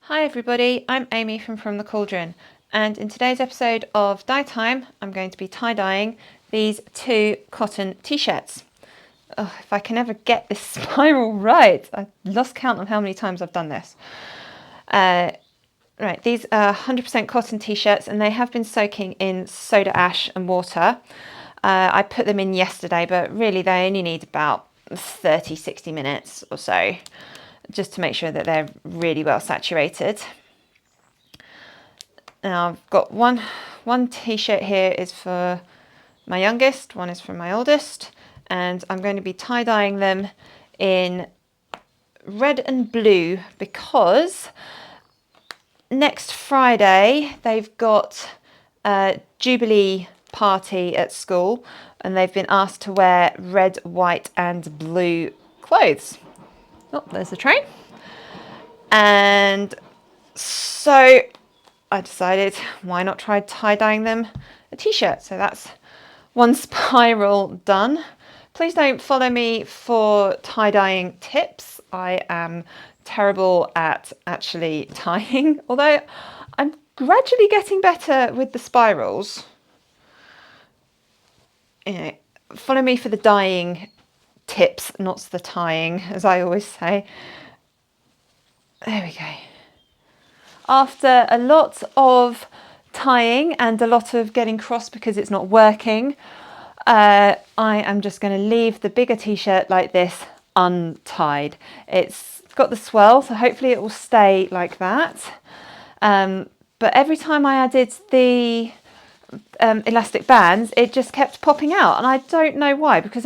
Hi everybody, I'm Amy from the Cauldron, and in today's episode of Dye Time I'm going to be tie-dyeing these two cotton t-shirts. Oh, if I can ever get this spiral right. I lost count on how many times I've done this. Right, these are 100% cotton t-shirts and they have been soaking in soda ash and water. I put them in yesterday, but really they only need about 30-60 minutes or so, just to make sure that they're really well saturated. Now I've got one t-shirt here is for my youngest, one is for my oldest, and I'm going to be tie-dyeing them in red and blue because next Friday they've got a Jubilee party at school and they've been asked to wear red, white and blue clothes. Oh, there's the train. And so I decided why not try tie-dyeing them a t-shirt. So that's one spiral done. Please don't follow me for tie-dyeing tips. I am terrible at actually tying, although I'm gradually getting better with the spirals. You know, follow me for the dyeing tips, not the tying, as I always say. There we go. After a lot of tying and a lot of getting cross because it's not working, I am just going to leave the bigger t-shirt like this untied. It's got the swell, so hopefully it will stay like that. But every time I added the elastic bands, it just kept popping out, and I don't know why, because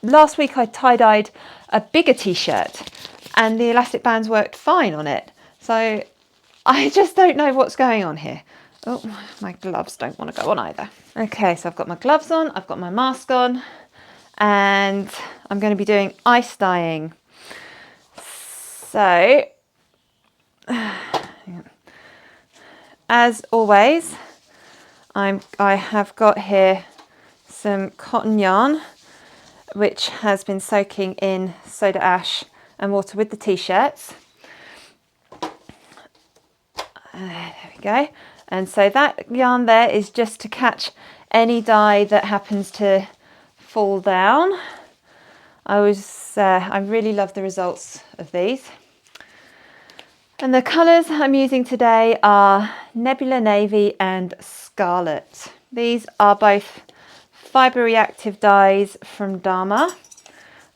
last week I tie-dyed a bigger t-shirt and the elastic bands worked fine on it. So I just don't know what's going on here. Oh, my gloves don't want to go on either. Okay, so I've got my gloves on, I've got my mask on, and I'm going to be doing ice dyeing. So, as always, I have got here some cotton yarn, which has been soaking in soda ash and water with the t-shirts. There we go. And so that yarn there is just to catch any dye that happens to fall down. I really love the results of these. And the colours I'm using today are Nebula Navy and Scarlet. These are both Fibre reactive dyes from Dharma.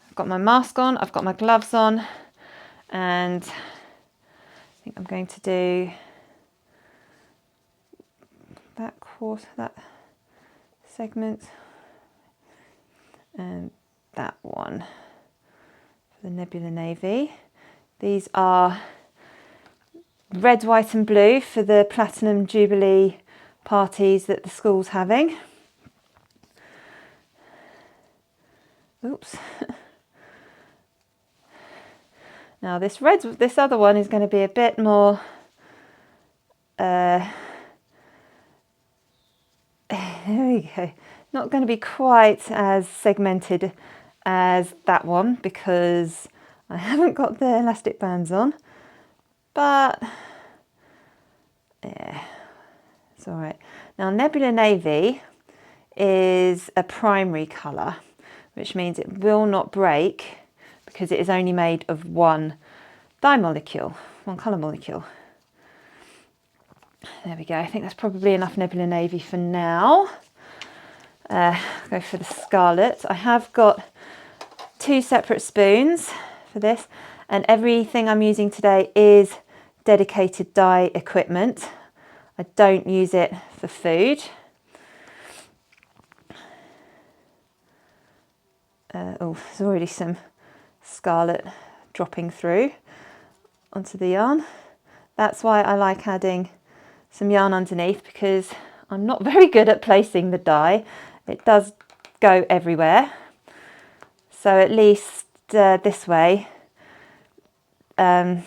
I've got my mask on, I've got my gloves on, and I think I'm going to do that quarter, that segment, and that one for the Nebula Navy. These are red, white and blue for the Platinum Jubilee parties that the school's having. Oops. Now this other one is going to be a bit more there we go. Not going to be quite as segmented as that one because I haven't got the elastic bands on, but yeah, it's all right. Now Nebula Navy is a primary colour, which means it will not break because it is only made of one dye molecule, one colour molecule. There we go. I think that's probably enough Nebula Navy for now. Go for the Scarlet. I have got two separate spoons for this, and everything I'm using today is dedicated dye equipment. I don't use it for food. Oh, there's already some Scarlet dropping through onto the yarn. That's why I like adding some yarn underneath, because I'm not very good at placing the dye. It does go everywhere. So at least this way can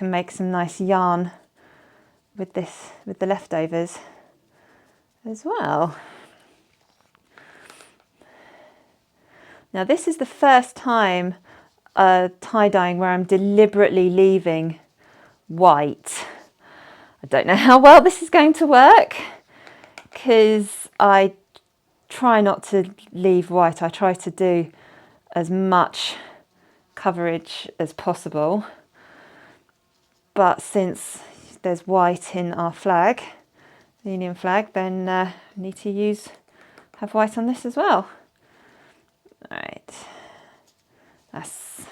make some nice yarn with the leftovers as well. Now this is the first time tie-dyeing where I'm deliberately leaving white I don't know how well this is going to work because I try not to leave white. I try to do as much coverage as possible. But since there's white in our flag, the Union flag, then I need to have white on this as well. All right, I think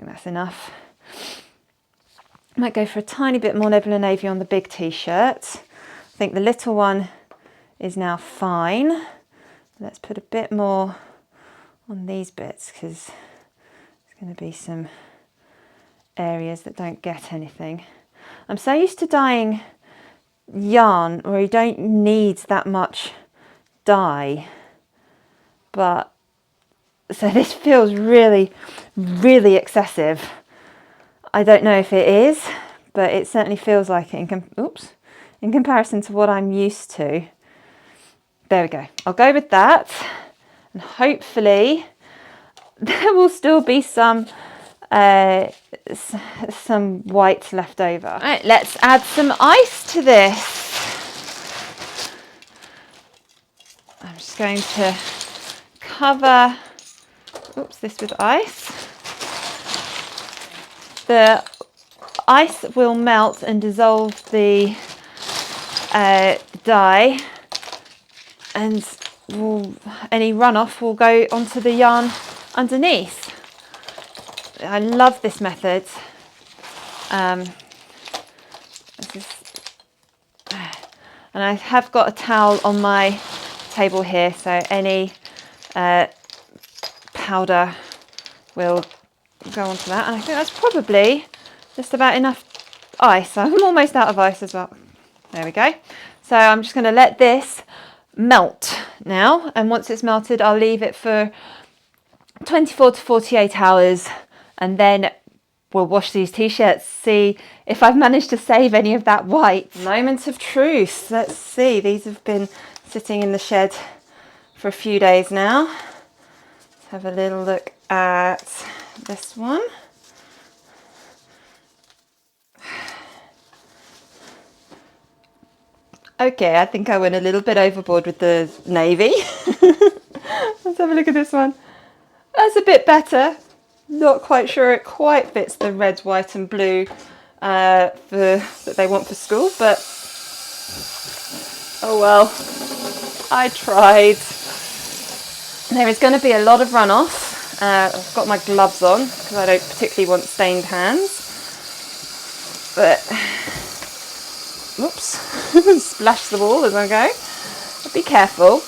that's enough. Might go for a tiny bit more nebula navy on the big t-shirt. I think the little one is now fine. Let's put a bit more on these bits because there's going to be some areas that don't get anything. I'm so used to dyeing yarn where you don't need that much dye, but so this feels really, really excessive. I don't know if it is, but it certainly feels like it in comparison to what I'm used to. There we go. I'll go with that, and hopefully there will still be some white left over. All right, let's add some ice to this. I'm just going to cover this with ice. The ice will melt and dissolve the dye, and any runoff will go onto the yarn underneath. I love this method. And I have got a towel on my table here, so any powder will go onto that. And I think that's probably just about enough ice. I'm almost out of ice as well. There we go. So I'm just going to let this melt now, and once it's melted I'll leave it for 24 to 48 hours, and then we'll wash these t-shirts, see if I've managed to save any of that white. Moment of truth. Let's see, these have been sitting in the shed for a few days now. Let's have a little look at this one. Okay, I think I went a little bit overboard with the navy. Let's have a look at this one. That's a bit better. Not quite sure it quite fits the red, white and blue that they want for school, but oh well, I tried. There is going to be a lot of runoff. I've got my gloves on because I don't particularly want stained hands, but oops, splash the wall as I go. But be careful.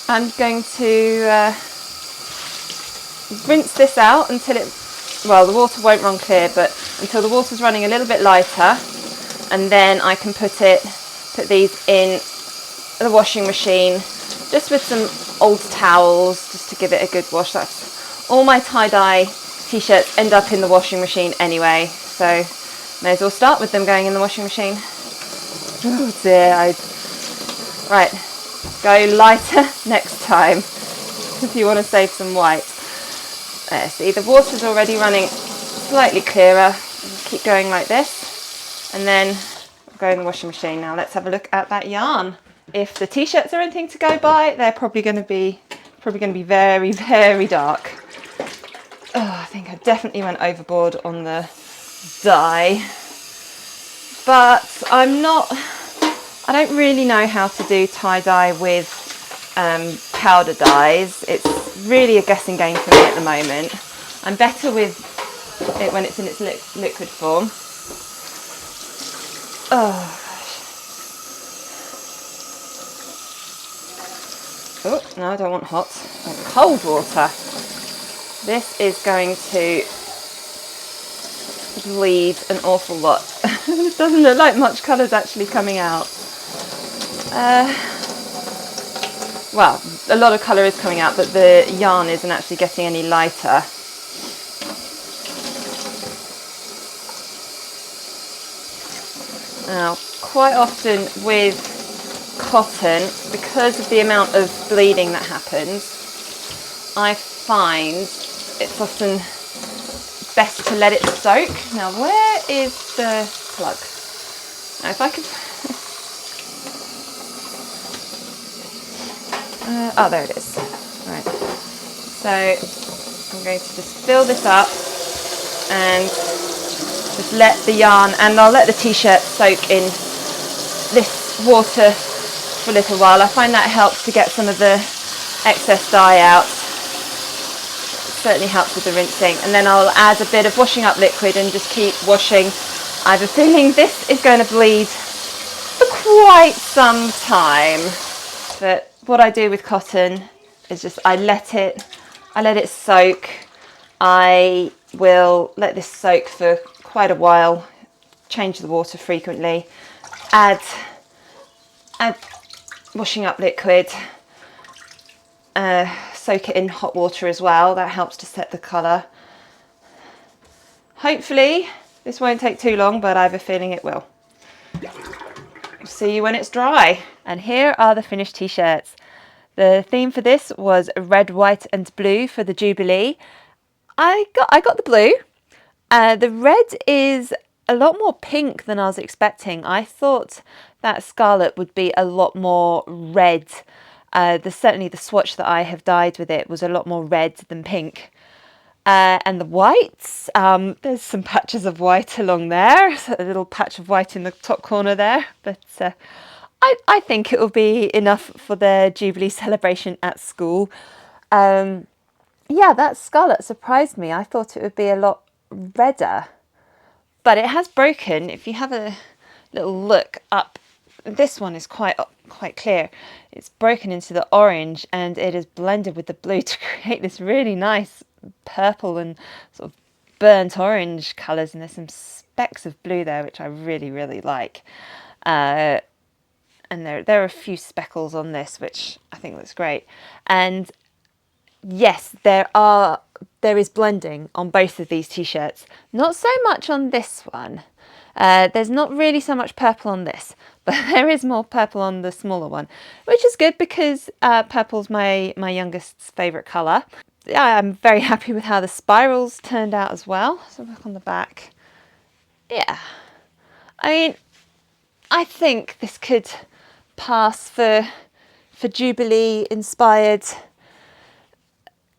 I'm going to rinse this out until the water won't run clear, but until the water's running a little bit lighter, and then I can put these in the washing machine just with some old towels just to give it a good wash. That's all my tie-dye t-shirts end up in the washing machine anyway, so may as well start with them going in the washing machine. Oh dear, right, go lighter next time if you want to save some white. There, see, the water's already running slightly clearer. Keep going like this, and then I'll go in the washing machine. Now let's have a look at that yarn. If the t-shirts are anything to go by, they're probably going to be very, very dark. Oh, I think I definitely went overboard on the dye, but I don't really know how to do tie-dye with powder dyes. It's really a guessing game for me at the moment. I'm better with it when it's in its liquid form. Oh gosh. Oh, no, I don't want hot. I want cold water. This is going to bleed an awful lot. It doesn't look like much colour's actually coming out. Well, a lot of colour is coming out, but the yarn isn't actually getting any lighter. Now, quite often with cotton, because of the amount of bleeding that happens, I find it's often best to let it soak. Now, where is the plug? Now, if I could... oh, there it is. Right. So I'm going to just fill this up and just let the yarn, and I'll let the t-shirt soak in this water for a little while. I find that helps to get some of the excess dye out. It certainly helps with the rinsing. And then I'll add a bit of washing up liquid and just keep washing. I have a feeling this is going to bleed for quite some time. But what I do with cotton is just I let it soak. I will let this soak for quite a while, change the water frequently, add washing up liquid, soak it in hot water as well. That helps to set the colour. Hopefully this won't take too long, but I have a feeling it will. See you when it's dry. And here are the finished t-shirts. The theme for this was red, white and blue for the Jubilee. I got the blue. The red is a lot more pink than I was expecting. I thought that scarlet would be a lot more red. Certainly the swatch that I have dyed with it was a lot more red than pink. And the whites, there's some patches of white along there, a little patch of white in the top corner there, but I think it will be enough for the Jubilee celebration at school. Yeah, that scarlet surprised me. I thought it would be a lot redder, but it has broken. If you have a little look up, this one is quite clear. It's broken into the orange and it is blended with the blue to create this really nice purple and sort of burnt orange colours, and there's some specks of blue there which I really like. And there are a few speckles on this which I think looks great. And yes, there is blending on both of these t-shirts. Not so much on this one. There's not really so much purple on this, but there is more purple on the smaller one, which is good because purple's my youngest's favourite colour. I'm very happy with how the spirals turned out as well. So look on the back. Yeah, I mean, I think this could pass for Jubilee inspired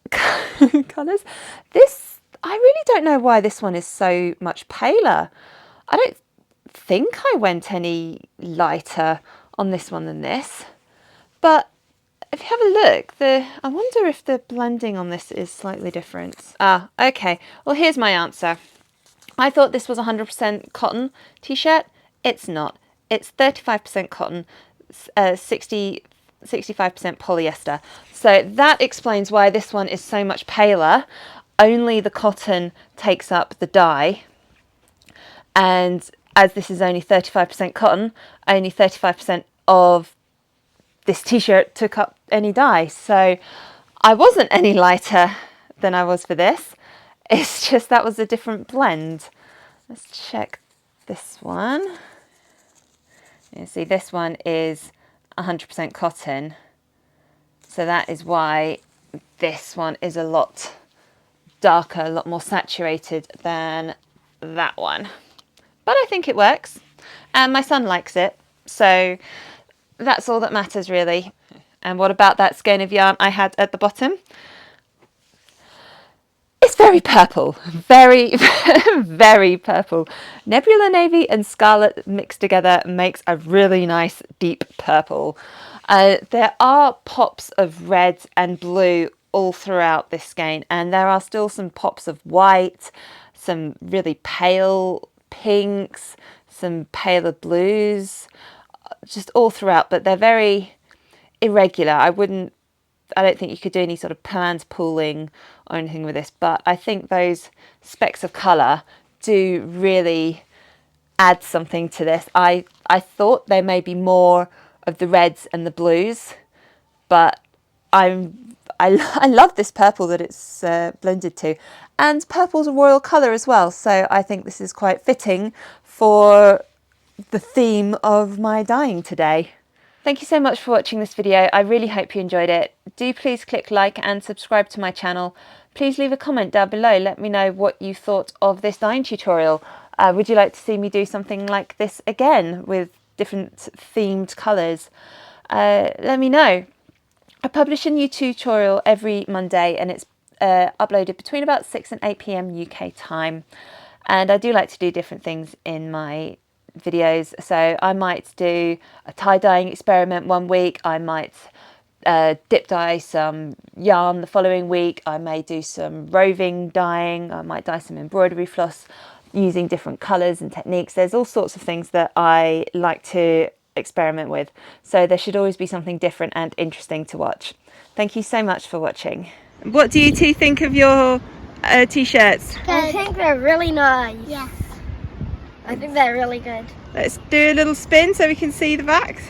colours. This, I really don't know why this one is so much paler. I don't think I went any lighter on this one than this, but if you have a look, I wonder if the blending on this is slightly different. Ah, okay. Well, here's my answer. I thought this was 100% cotton t-shirt. It's not. It's 35% cotton, 65% polyester. So that explains why this one is so much paler. Only the cotton takes up the dye. And as this is only 35% cotton, only 35% of this t-shirt took up any dye. So I wasn't any lighter than I was for this. It's just that was a different blend. Let's check this one. You see, this one is 100% cotton. So that is why this one is a lot darker, a lot more saturated than that one. But I think it works, and my son likes it, so that's all that matters really. And what about that skein of yarn I had at the bottom? It's very purple, very, very purple. Nebula navy and scarlet mixed together makes a really nice deep purple. There are pops of red and blue all throughout this skein, and there are still some pops of white, some really pale pinks, some paler blues, just all throughout, but they're very irregular. I don't think you could do any sort of planned pooling or anything with this, but I think those specks of colour do really add something to this. I thought there may be more of the reds and the blues, but I love this purple that it's blended to, and purple's a royal colour as well, so I think this is quite fitting for the theme of my dyeing today. Thank you so much for watching this video. I really hope you enjoyed it. Do please click like and subscribe to my channel. please leave a comment down below. Let me know what you thought of this dyeing tutorial. Would you like to see me do something like this again with different themed colours? Let me know. I publish a new tutorial every Monday, and it's uploaded between about 6 and 8 p.m. UK time. And I do like to do different things in my videos. So I might do a tie dyeing experiment one week. I might dip dye some yarn the following week. I may do some roving dyeing. I might dye some embroidery floss using different colours and techniques. There's all sorts of things that I like to experiment with. So there should always be something different and interesting to watch. Thank you so much for watching. What do you two think of your t-shirts? I think they're really nice. Yes. I think they're really good. Let's do a little spin so we can see the backs.